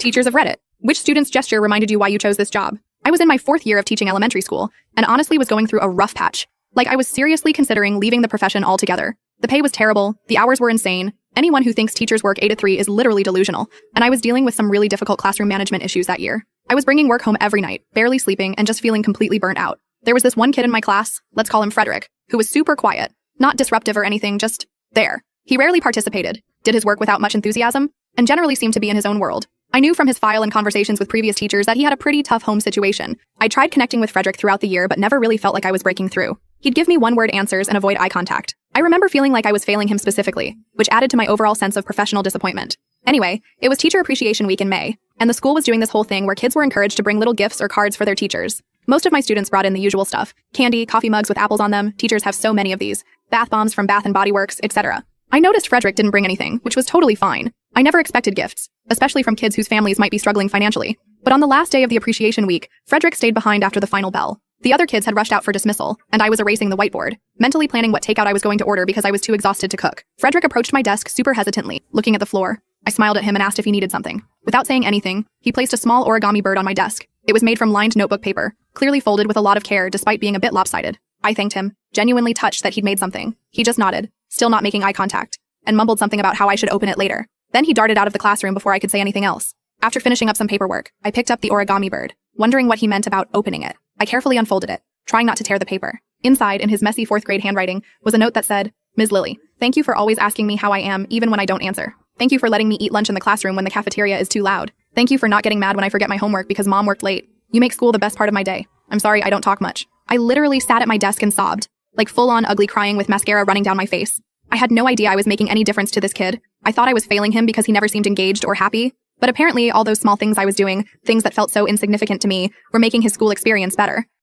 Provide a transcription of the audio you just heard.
Teachers of Reddit. Which student's gesture reminded you why you chose this job? I was in my 4th year of teaching elementary school, and honestly was going through a rough patch. Like, I was seriously considering leaving the profession altogether. The pay was terrible, the hours were insane. Anyone who thinks teachers work 8 to 3 is literally delusional, and I was dealing with some really difficult classroom management issues that year. I was bringing work home every night, barely sleeping, and just feeling completely burnt out. There was this one kid in my class, let's call him Frederick, who was super quiet, not disruptive or anything, just there. He rarely participated, did his work without much enthusiasm, and generally seemed to be in his own world. I knew from his file and conversations with previous teachers that he had a pretty tough home situation. I tried connecting with Frederick throughout the year, but never really felt like I was breaking through. He'd give me one-word answers and avoid eye contact. I remember feeling like I was failing him specifically, which added to my overall sense of professional disappointment. Anyway, it was Teacher Appreciation Week in May, and the school was doing this whole thing where kids were encouraged to bring little gifts or cards for their teachers. Most of my students brought in the usual stuff: candy, coffee mugs with apples on them, teachers have so many of these, bath bombs from Bath & Body Works, etc. I noticed Frederick didn't bring anything, which was totally fine. I never expected gifts, especially from kids whose families might be struggling financially. But on the last day of the Appreciation Week, Frederick stayed behind after the final bell. The other kids had rushed out for dismissal, and I was erasing the whiteboard, mentally planning what takeout I was going to order because I was too exhausted to cook. Frederick approached my desk super hesitantly, looking at the floor. I smiled at him and asked if he needed something. Without saying anything, he placed a small origami bird on my desk. It was made from lined notebook paper, clearly folded with a lot of care despite being a bit lopsided. I thanked him, genuinely touched that he'd made something. He just nodded, still not making eye contact, and mumbled something about how I should open it later. Then he darted out of the classroom before I could say anything else. After finishing up some paperwork, I picked up the origami bird, wondering what he meant about opening it. I carefully unfolded it, trying not to tear the paper. Inside, in his messy 4th grade handwriting, was a note that said, "Ms. Lily, thank you for always asking me how I am even when I don't answer. Thank you for letting me eat lunch in the classroom when the cafeteria is too loud. Thank you for not getting mad when I forget my homework because mom worked late. You make school the best part of my day. I'm sorry I don't talk much." I literally sat at my desk and sobbed, like full-on ugly crying with mascara running down my face. I had no idea I was making any difference to this kid. I thought I was failing him because he never seemed engaged or happy. But apparently all those small things I was doing, things that felt so insignificant to me, were making his school experience better.